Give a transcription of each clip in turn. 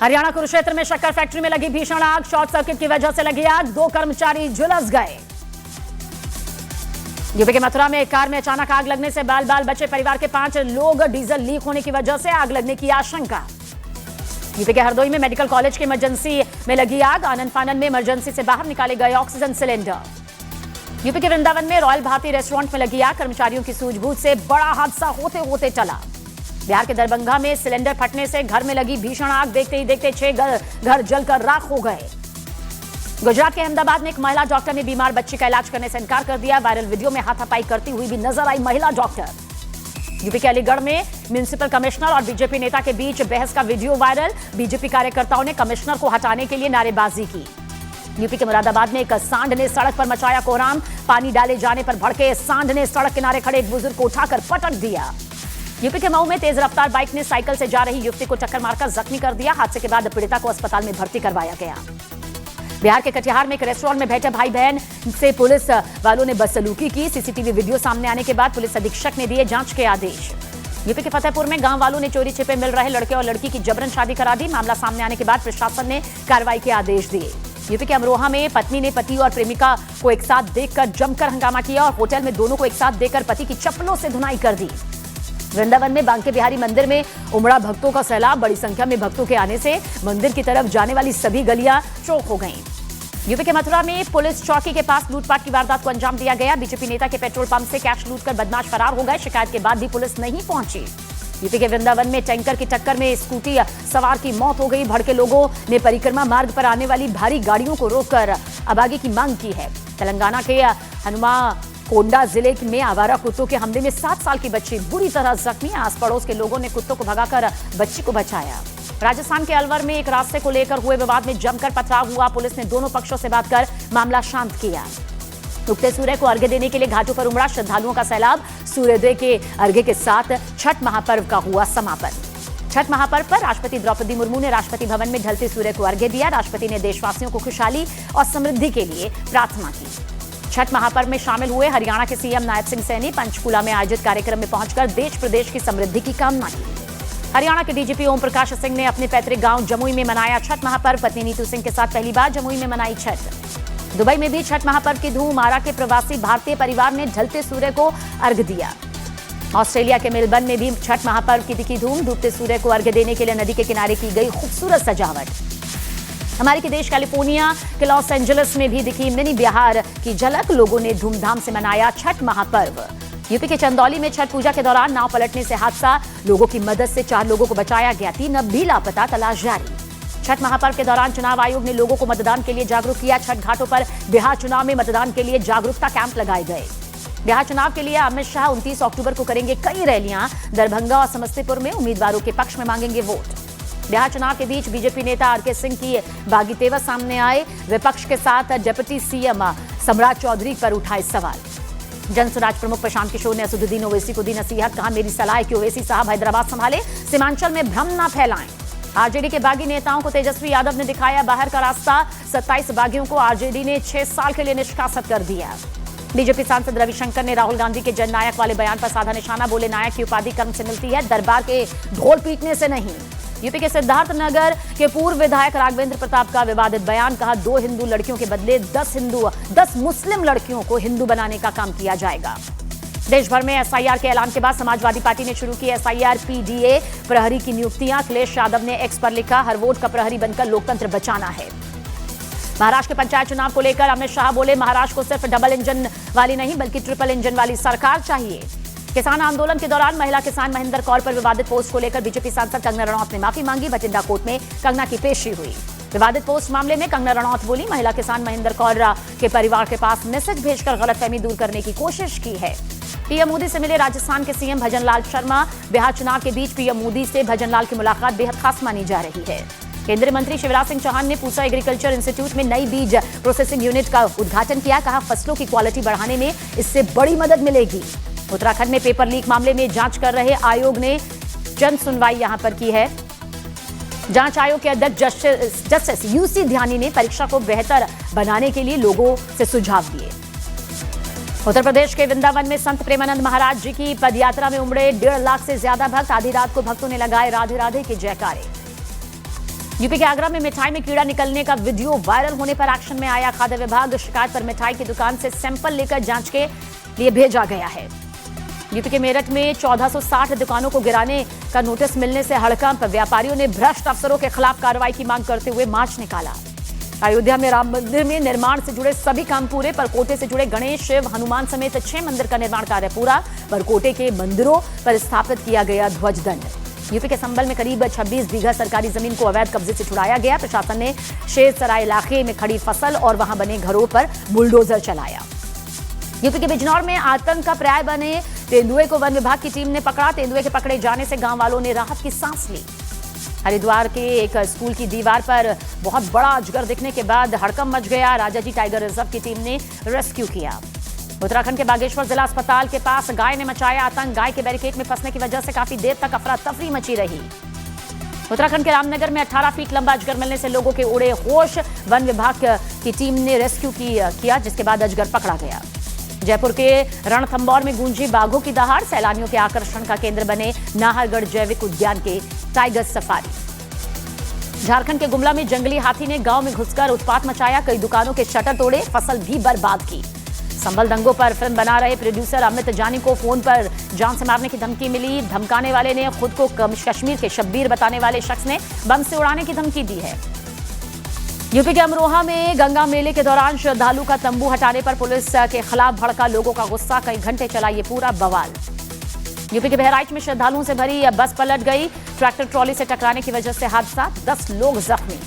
हरियाणा कुरुक्षेत्र में शक्कर फैक्ट्री में लगी भीषण आग। शॉर्ट सर्किट की वजह से लगी आग, 2 कर्मचारी झुलस गए। यूपी के मथुरा में एक कार में अचानक आग लगने से बाल बाल बचे परिवार के 5 लोग। डीजल लीक होने की वजह से आग लगने की आशंका। यूपी के हरदोई में मेडिकल कॉलेज की इमरजेंसी में लगी आग। आनन फानन में इमरजेंसी से बाहर निकाले गए ऑक्सीजन सिलेंडर। यूपी के वृंदावन में रॉयल भारती रेस्टोरेंट में लगी आग। कर्मचारियों की सूझबूझ से बड़ा हादसा होते होते टला। बिहार के दरभंगा में सिलेंडर फटने से घर में लगी भीषण आग। देखते ही देखते 6 घर जलकर राख हो गए। गुजरात के अहमदाबाद में एक महिला डॉक्टर ने बीमार बच्ची का इलाज करने से इनकार कर दिया। वायरल वीडियो में हाथापाई करती हुई भी नजर आई महिला डॉक्टर। यूपी के अलीगढ़ में म्युनिसिपल कमिश्नर और बीजेपी नेता के बीच बहस का वीडियो वायरल। बीजेपी कार्यकर्ताओं ने कमिश्नर को हटाने के लिए नारेबाजी की। यूपी के मुरादाबाद में एक सांड ने सड़क पर मचाया कोहराम। पानी डाले जाने पर भड़के सांड ने सड़क किनारे खड़े एक बुजुर्ग को उठाकर पटक दिया। यूपी के मऊ में तेज रफ्तार बाइक ने साइकिल से जा रही युवती को टक्कर मारकर जख्मी कर दिया। हादसे के बाद पीड़िता को अस्पताल में भर्ती करवाया गया। बिहार के कटिहार में एक रेस्टोरेंट में बैठे भाई बहन से पुलिस वालों ने बदसलूकी की। सीसीटीवी वीडियो सामने आने के बाद पुलिस अधीक्षक ने दिए जांच के आदेश। यूपी के फतेहपुर में गांव वालों ने चोरी छिपे मिल रहे लड़के और लड़की की जबरन शादी करा दी। मामला सामने आने के बाद प्रशासन ने कार्रवाई के आदेश दिए। यूपी के अमरोहा में पत्नी ने पति और प्रेमिका को एक साथ देखकर जमकर हंगामा किया और होटल में दोनों को एक साथ देखकर पति की चप्पलों से धुनाई कर दी। वृंदावन में बांके बिहारी मंदिर में उमड़ा भक्तों का सैलाब। बड़ी संख्या में भक्तों के आने से मंदिर की तरफ जाने वाली सभी गलियां चौक हो गईं। यूपी के मथुरा में पुलिस चौकी के पास लूटपाट की वारदात को अंजाम दिया गया। बीजेपी नेता के पेट्रोल पंप से कैश लूटकर बदमाश फरार हो गए। शिकायत के बाद भी पुलिस नहीं पहुंची। यूपी के वृंदावन में टैंकर की टक्कर में स्कूटी सवार की मौत हो गई। भड़के लोगों ने परिक्रमा मार्ग पर आने वाली भारी गाड़ियों को रोककर अबागी की मांग की है। तेलंगाना के हनुमा कोंडा जिले में आवारा कुत्तों के हमले में 7 साल की बच्ची बुरी तरह जख्मी। आस पड़ोस के लोगों ने कुत्तों को भगाकर बच्ची को बचाया। राजस्थान के अलवर में एक रास्ते को लेकर हुए विवाद में जमकर पथराव हुआ। पुलिस ने दोनों पक्षों से बात कर मामला शांत किया। उगते सूर्य को अर्घ्य देने के लिए घाटों पर उमड़ा श्रद्धालुओं का सैलाब। सूर्योदय के अर्घ्य के साथ छठ महापर्व का हुआ समापन। छठ महापर्व पर राष्ट्रपति द्रौपदी मुर्मू ने राष्ट्रपति भवन में ढलते सूर्य को अर्घ्य दिया। राष्ट्रपति ने देशवासियों को खुशहाली और समृद्धि के लिए प्रार्थना की। छठ महापर्व में शामिल हुए हरियाणा के सीएम नायब सिंह सैनी पंचकूला में आयोजित कार्यक्रम में पहुंचकर देश प्रदेश की समृद्धि की कामना की। हरियाणा के डीजीपी ओम प्रकाश सिंह ने अपने पैतृक गांव जमुई में मनाया छठ महापर्व। पत्नी नीतू सिंह के साथ पहली बार जमुई में मनाई छठ। दुबई में भी छठ महापर्व की धूम। आरा के प्रवासी भारतीय परिवार ने ढलते सूर्य को अर्घ्य दिया। ऑस्ट्रेलिया के मेलबर्न में भी छठ महापर्व की दिखी धूम। डूबते सूर्य को अर्घ्य देने के लिए नदी के किनारे की गई खूबसूरत सजावट। अमेरिकी देश कैलिफोर्निया के लॉस एंजलिस में भी दिखी मिनी बिहार की झलक। लोगों ने धूमधाम से मनाया छठ महापर्व। यूपी के चंदौली में छठ पूजा के दौरान नाव पलटने से हादसा। लोगों की मदद से 4 लोगों को बचाया गया। 3 अब भी लापता, तलाश जारी। छठ महापर्व के दौरान चुनाव आयोग ने लोगों को मतदान के लिए जागरूक किया। छठ घाटों पर बिहार चुनाव में मतदान के लिए जागरूकता कैंप लगाए गए। बिहार चुनाव के लिए अमित शाह 29 अक्टूबर को करेंगे कई रैलियां। दरभंगा और समस्तीपुर में उम्मीदवारों के पक्ष में मांगेंगे वोट। बिहार चुनाव के बीच बीजेपी नेता आरके सिंह की बागी तेवर सामने आए। विपक्ष के साथ डिप्टी सीएम सम्राट चौधरी पर उठाए सवाल। जनसुराज प्रमुख प्रशांत किशोर ने असदुद्दीन ओवैसी को दी नसीहत। कहा, मेरी सलाह है कि ओवैसी साहब हैदराबाद संभाले, सीमांचल में भ्रम न फैलाएं। आरजेडी के बागी नेताओं को तेजस्वी यादव ने दिखाया बाहर का रास्ता। 27 बागियों को आरजेडी ने 6 साल के लिए निष्कासित कर दिया। बीजेपी सांसद रविशंकर ने राहुल गांधी के जननायक वाले बयान पर साधा निशाना। बोले, नायक की उपाधि कर्म से मिलती है, दरबार के ढोल पीटने से नहीं। यूपी के सिद्धार्थनगर के पूर्व विधायक राघवेंद्र प्रताप का विवादित बयान। कहा, 2 हिंदू लड़कियों के बदले 10 मुस्लिम लड़कियों को हिंदू बनाने का काम किया जाएगा। देश भर में एसआईआर के ऐलान के बाद समाजवादी पार्टी ने शुरू की एसआईआर पीडीए प्रहरी की नियुक्तियां। अखिलेश यादव ने एक्स पर लिखा, हर वोट का प्रहरी बनकर लोकतंत्र बचाना है। महाराष्ट्र के पंचायत चुनाव को लेकर अमित शाह बोले, महाराष्ट्र को सिर्फ डबल इंजन वाली नहीं बल्कि ट्रिपल इंजन वाली सरकार चाहिए। किसान आंदोलन के दौरान महिला किसान महेंद्र कौर पर विवादित पोस्ट को लेकर बीजेपी सांसद कंगना रनौत ने माफी मांगी। बठिंडा कोर्ट में कंगना की पेशी हुई। विवादित पोस्ट मामले में कंगना रनौत बोली, महिला किसान महेंद्र कौर के परिवार के पास मैसेज भेजकर गलतफहमी दूर करने की कोशिश की है। पीएम मोदी से मिले राजस्थान के सीएम भजनलाल शर्मा। बिहार चुनाव के बीच पीएम मोदी से भजनलाल की मुलाकात बेहद खास मानी जा रही है। केंद्रीय मंत्री शिवराज सिंह चौहान ने पूसा एग्रीकल्चर इंस्टीट्यूट में नई बीज प्रोसेसिंग यूनिट का उद्घाटन किया। कहा, फसलों की क्वालिटी बढ़ाने में इससे बड़ी मदद मिलेगी। उत्तराखंड में पेपर लीक मामले में जांच कर रहे आयोग ने जन सुनवाई यहां पर की है। जांच आयोग के अध्यक्ष जस्टिस यूसी ध्यानी ने परीक्षा को बेहतर बनाने के लिए लोगों से सुझाव दिए। उत्तर प्रदेश के वृंदावन में संत प्रेमानंद महाराज जी की पदयात्रा में उमड़े 1.5 लाख से ज्यादा भक्त। आधी रात को भक्तों ने लगाए राधे राधे के जयकारे। यूपी के आगरा में मिठाई में कीड़ा निकलने का वीडियो वायरल होने पर एक्शन में आया खाद्य विभाग। शिकायत पर मिठाई की दुकान से सैंपल लेकर जांच के लिए भेजा गया है। यूपी के मेरठ में 1460 दुकानों को गिराने का नोटिस मिलने से हड़कंप। व्यापारियों ने भ्रष्ट अफसरों के खिलाफ कार्रवाई की मांग करते हुए मार्च निकाला। अयोध्या में राम मंदिर में निर्माण से जुड़े सभी काम पूरे। परकोटे से जुड़े गणेश, शिव, हनुमान समेत 6 मंदिर का निर्माण कार्य पूरा। परकोटे के मंदिरों पर स्थापित किया गया ध्वजदंड। यूपी के संभल में करीब 26 बीघा सरकारी जमीन को अवैध कब्जे से छुड़ाया गया। प्रशासन ने शेरसराय इलाके में खड़ी फसल और वहां बने घरों पर बुलडोजर चलाया। यूपी के बिजनौर में आतंक का पर्याय बने तेंदुए को वन विभाग की टीम ने पकड़ा। तेंदुए के पकड़े जाने से गांव वालों ने राहत की सांस ली। हरिद्वार के एक स्कूल की दीवार पर बहुत बड़ा अजगर दिखने के बाद हड़कंप मच गया। राजाजी टाइगर रिजर्व की टीम ने रेस्क्यू किया। उत्तराखंड के बागेश्वर जिला अस्पताल के पास गाय ने मचाया आतंक। गाय के बैरिकेड में फंसने की वजह से काफी देर तक अफरा तफरी मची रही। उत्तराखंड के रामनगर में 18 फीट लंबा अजगर मिलने से लोगों के उड़े होश। वन विभाग की टीम ने रेस्क्यू किया जिसके बाद अजगर पकड़ा गया। जयपुर के रणथंभौर में गूंजी बाघों की दहाड़। सैलानियों के आकर्षण का केंद्र बने नाहरगढ़ जैविक उद्यान के टाइगर सफारी। झारखंड के गुमला में जंगली हाथी ने गांव में घुसकर उत्पात मचाया। कई दुकानों के शटर तोड़े, फसल भी बर्बाद की। संभल दंगों पर फिल्म बना रहे प्रोड्यूसर अमित जानी को फोन पर जान से मारने की धमकी मिली। धमकाने वाले ने खुद को कश्मीर के शब्बीर बताने वाले शख्स ने बम से उड़ाने की धमकी दी है। यूपी के अमरोहा में गंगा मेले के दौरान श्रद्धालु का तंबू हटाने पर पुलिस के खिलाफ भड़का लोगों का गुस्सा। कई घंटे चला ये पूरा बवाल। यूपी के बहराइच में श्रद्धालुओं से भरी बस पलट गई। ट्रैक्टर ट्रॉली से टकराने की वजह से हादसा, 10 लोग जख्मी।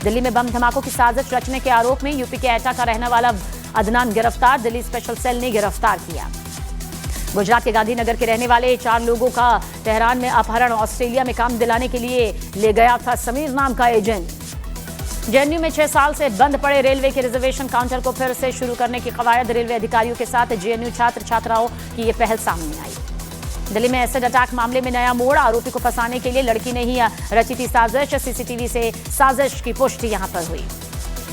दिल्ली में बम धमाकों की साजिश रचने के आरोप में यूपी के एटा का रहने वाला अदनान गिरफ्तार। दिल्ली स्पेशल सेल ने गिरफ्तार किया। गुजरात के गांधीनगर के रहने वाले 4 लोगों का तेहरान में अपहरण। ऑस्ट्रेलिया में काम दिलाने के लिए ले गया था समीर नाम का एजेंट। जेएनयू में 6 साल से बंद पड़े रेलवे के रिजर्वेशन काउंटर को फिर से शुरू करने की कवायद। रेलवे अधिकारियों के साथ जेएनयू छात्र छात्राओं की ये पहल सामने आई। दिल्ली में एसिड अटैक मामले में नया मोड़। आरोपी को फंसाने के लिए लड़की ने ही रची थी साजिश। सीसीटीवी से साजिश की पुष्टि यहां पर हुई।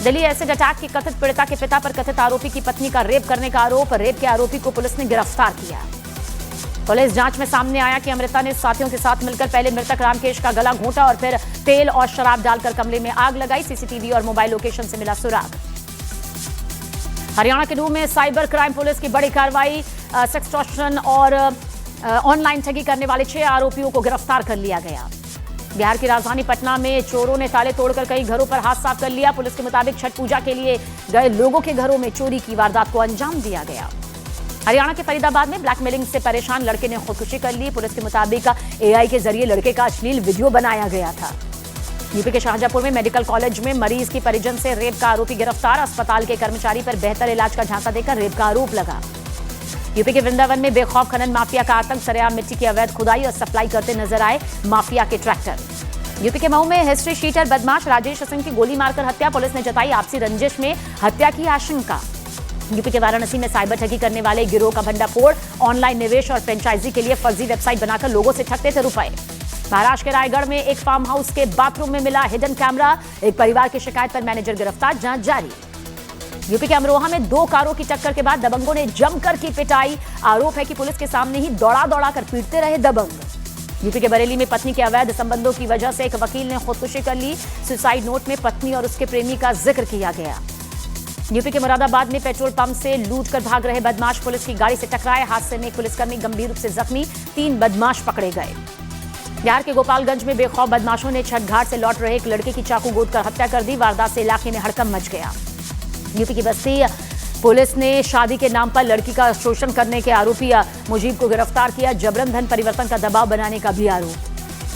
दिल्ली एसिड अटैक की कथित पीड़िता के पिता पर कथित आरोपी की पत्नी का रेप करने का आरोप। रेप के आरोपी को पुलिस ने गिरफ्तार किया। पुलिस जांच में सामने आया कि अमृता ने साथियों के साथ मिलकर पहले मृतक रामकेश का गला घोंटा और फिर तेल और शराब डालकर कमरे में आग लगाई। सीसीटीवी और मोबाइल लोकेशन से मिला सुराग। हरियाणा के नूह में साइबर क्राइम पुलिस की बड़ी कार्रवाई। सेक्सटॉर्शन और ऑनलाइन ठगी करने वाले 6 आरोपियों को गिरफ्तार कर लिया गया। बिहार की राजधानी पटना में चोरों ने ताले तोड़कर कई घरों पर हाथ साफ कर लिया। पुलिस के मुताबिक छठ पूजा के लिए गए लोगों के घरों में चोरी की वारदात को अंजाम दिया गया। हरियाणा के फरीदाबाद में ब्लैकमेलिंग से परेशान लड़के ने खुदकुशी कर ली। पुलिस के मुताबिक एआई के जरिए लड़के का अश्लील वीडियो बनाया गया था। यूपी के शाहजहांपुर में मेडिकल कॉलेज में मरीज की परिजन से रेप का आरोपी गिरफ्तार। अस्पताल के कर्मचारी पर बेहतर इलाज का झांसा देकर रेप का आरोप लगा। यूपी के वृंदावन में बेखौफ खनन माफिया का आतंक। सरेआम मिट्टी की अवैध खुदाई और सप्लाई करते नजर आए माफिया के ट्रैक्टर। यूपी के मऊ में हिस्ट्री शीटर बदमाश राजेश सिंह की गोली मारकर हत्या। पुलिस ने जताई आपसी रंजिश में हत्या की आशंका। यूपी के वाराणसी में साइबर ठगी करने वाले गिरोह का भंडाफोड़। ऑनलाइन निवेश और फ्रेंचाइजी के लिए फर्जी वेबसाइट बनाकर लोगों से ठगते थे रुपए। महाराष्ट्र के रायगढ़ में एक फार्म हाउस के बाथरूम में मिला हिडन कैमरा। एक परिवार की शिकायत पर मैनेजर गिरफ्तार, जांच जारी। यूपी के अमरोहा में 2 कारों की टक्कर के बाद दबंगों ने जमकर की पिटाई। आरोप है कि पुलिस के सामने ही दौड़ा दौड़ा कर पीटते रहे दबंग। यूपी के बरेली में पत्नी के अवैध संबंधों की वजह से एक वकील ने खुदकुशी कर ली। सुसाइड नोट में पत्नी और उसके प्रेमी का जिक्र किया गया। यूपी के मुरादाबाद में पेट्रोल पंप से लूट कर भाग रहे बदमाश पुलिस की गाड़ी से टकराए। हादसे में एक पुलिसकर्मी गंभीर रूप से जख्मी। 3 बदमाश पकड़े गए। बिहार के गोपालगंज में बेखौफ बदमाशों ने छठ घाट से लौट रहे एक लड़के की चाकू गोद कर हत्या कर दी। वारदात से इलाके में हड़कंप मच गया। यूपी की बस्ती पुलिस ने शादी के नाम पर लड़की का शोषण करने के आरोपी मुजीब को गिरफ्तार किया। जबरन धन परिवर्तन का दबाव बनाने का भी आरोप।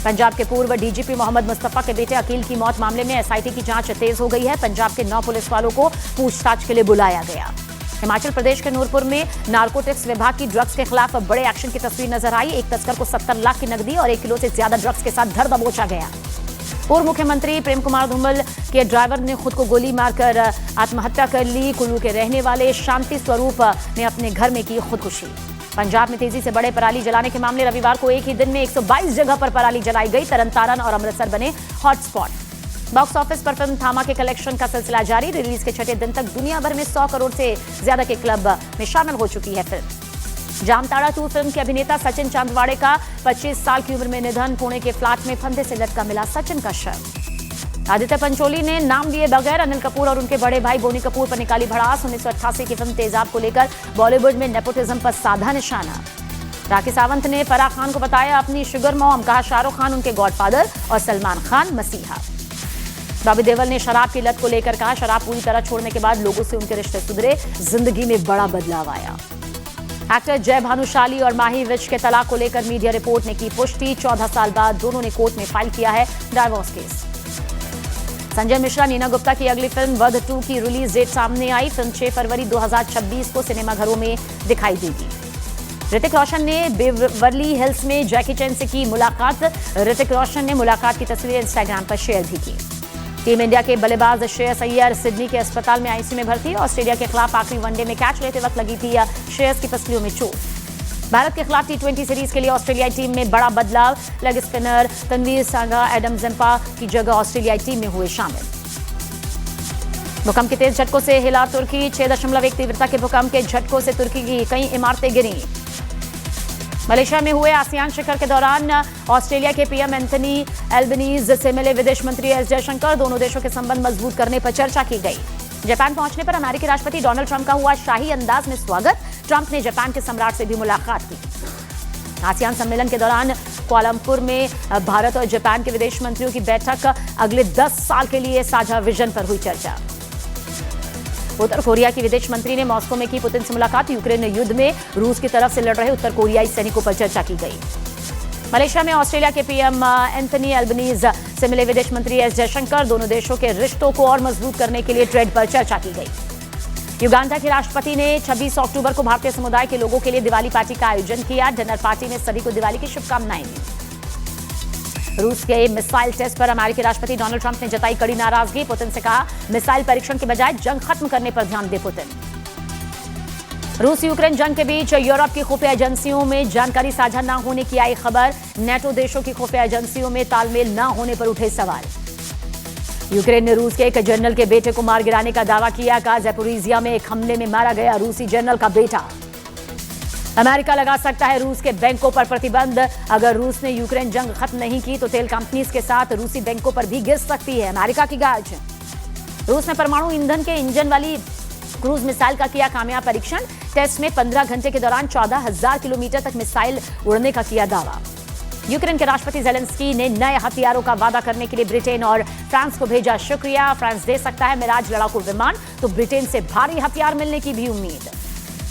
पंजाब के पूर्व डीजीपी मोहम्मद मुस्तफा के बेटे अकील की मौत मामले में एसआईटी की जांच तेज हो गई है। पंजाब के 9 पुलिस वालों को पूछताछ के लिए बुलाया गया। हिमाचल प्रदेश के नूरपुर में नारकोटिक्स विभाग की ड्रग्स के खिलाफ बड़े एक्शन की तस्वीर नजर आई। एक तस्कर को 70 लाख की नकदी और 1 किलो से ज्यादा ड्रग्स के साथ धर दबोचा गया। पूर्व मुख्यमंत्री प्रेम कुमार धूमल के ड्राइवर ने खुद को गोली मारकर आत्महत्या कर ली। कुल्लू के रहने वाले शांति स्वरूप ने अपने घर में की खुदकुशी। पंजाब में तेजी से बढ़े पराली जलाने के मामले। रविवार को एक ही दिन में 122 जगह पर पराली जलाई गई। तरनतारन और अमृतसर बने हॉटस्पॉट। बॉक्स ऑफिस पर फिल्म थामा के कलेक्शन का सिलसिला जारी। रिलीज के 6ठे दिन तक दुनिया भर में 100 करोड़ से ज्यादा के क्लब में शामिल हो चुकी है फिल्म। जामताड़ा 2 फिल्म के अभिनेता सचिन चांदवाड़े का 25 साल की उम्र में निधन। पुणे के फ्लैट में फंदे से लटका मिला सचिन का शव। आदित्य पंचोली ने नाम लिए बगैर अनिल कपूर और उनके बड़े भाई बोनी कपूर पर निकाली भड़ास। 1988 की फिल्म तेजाब को लेकर बॉलीवुड में नेपोटिज्म पर साधा निशाना। राखी सावंत ने फराह खान को बताया अपनी शुगर मॉम, कहा शाहरुख खान उनके गॉडफादर और सलमान खान मसीहा। बॉबी देओल ने शराब की लत को लेकर कहा शराब पूरी तरह छोड़ने के बाद लोगों से उनके रिश्ते सुधरे, जिंदगी में बड़ा बदलाव आया। एक्टर जय भानुशाली और माही विज के तलाक को लेकर मीडिया रिपोर्ट ने की पुष्टि। 14 साल बाद दोनों ने कोर्ट में फाइल किया है डाइवोर्स केस। संजय मिश्रा, नीना गुप्ता की अगली फिल्म वध 2 की रिलीज डेट सामने आई। फिल्म 6 फरवरी 2026 को सिनेमाघरों में दिखाई देगी। ऋतिक रोशन ने बेवर्ली हिल्स में जैकी चैन से की मुलाकात। ऋतिक रोशन ने मुलाकात की तस्वीरें इंस्टाग्राम पर शेयर भी की। टीम इंडिया के बल्लेबाज श्रेयस अय्यर सिडनी के अस्पताल में आईसीयू में भर्ती। ऑस्ट्रेलिया के खिलाफ आखिरी वनडे में कैच लेते वक्त लगी थी श्रेयस की पसलियों में चोट। भारत के खिलाफ T20 सीरीज के लिए ऑस्ट्रेलियाई टीम में बड़ा बदलाव। लेग स्पिनर तनवीर सांगा एडम जम्पा की जगह ऑस्ट्रेलियाई टीम में हुए शामिल। भूकंप के तेज झटकों से हिला तुर्की। 6.1 तीव्रता के भूकंप के झटकों से तुर्की की कई इमारतें गिरी। मलेशिया में हुए आसियान शिखर के दौरान ऑस्ट्रेलिया के पीएम एंथनी एल्बनीज से मिले विदेश मंत्री एस जयशंकर। दोनों देशों के संबंध मजबूत करने पर चर्चा की गई। जापान पहुंचने पर अमेरिकी राष्ट्रपति डोनाल्ड ट्रंप का हुआ शाही अंदाज में स्वागत। ट्रंप ने जापान के सम्राट से भी मुलाकात की। आसियान सम्मेलन के दौरान कुआलालंपुर में भारत और जापान के विदेश मंत्रियों की बैठक। अगले 10 साल के लिए साझा विजन पर हुई चर्चा। उत्तर कोरिया की विदेश मंत्री ने मॉस्को में की पुतिन से मुलाकात। यूक्रेन युद्ध में रूस की तरफ से लड़ रहे उत्तर कोरियाई सैनिकों पर चर्चा की गई। मलेशिया में ऑस्ट्रेलिया के पीएम एंथनी एल्बनीज से मिले विदेश मंत्री एस जयशंकर। दोनों देशों के रिश्तों को और मजबूत करने के लिए ट्रेड पर चर्चा की गई। युगांडा के राष्ट्रपति ने 26 अक्टूबर को भारतीय समुदाय के लोगों के लिए दिवाली पार्टी का आयोजन किया। डिनर पार्टी में सभी को दिवाली की शुभकामनाएं दी। रूस के मिसाइल टेस्ट पर अमेरिकी राष्ट्रपति डोनाल्ड ट्रंप ने जताई कड़ी नाराजगी। पुतिन से कहा मिसाइल परीक्षण के बजाय जंग खत्म करने पर ध्यान दे पुतिन। रूस यूक्रेन जंग के बीच यूरोप की खुफिया एजेंसियों में जानकारी साझा न होने की आई खबर। नेटो देशों की खुफिया एजेंसियों में तालमेल न होने पर उठे सवाल। यूक्रेन ने रूस के एक जनरल के बेटे को मार गिराने का दावा किया। कहा ज़ैपोरिज़िया में एक हमले में मारा गया रूसी जनरल का बेटा। अमेरिका लगा सकता है रूस के बैंकों पर प्रतिबंध। अगर रूस ने यूक्रेन जंग खत्म नहीं की तो तेल कंपनीज के साथ रूसी बैंकों पर भी गिर सकती है अमेरिका की गाज। रूस ने परमाणु ईंधन के इंजन वाली क्रूज मिसाइल का किया कामयाब परीक्षण। टेस्ट में 15 घंटे के दौरान 14,000 किलोमीटर तक मिसाइल उड़ने का किया दावा। यूक्रेन के राष्ट्रपति ज़ेलेंस्की ने नए हथियारों का वादा करने के लिए ब्रिटेन और फ्रांस को भेजा शुक्रिया। फ्रांस दे सकता है मिराज लड़ाकू विमान तो ब्रिटेन से भारी हथियार मिलने की भी उम्मीद।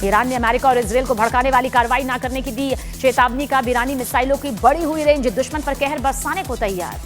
ईरान ने अमेरिका और इजरायल को भड़काने वाली कार्रवाई न करने की दी चेतावनी। का ईरानी मिसाइलों की बढ़ी हुई रेंज, दुश्मन पर कहर बरसाने को तैयार।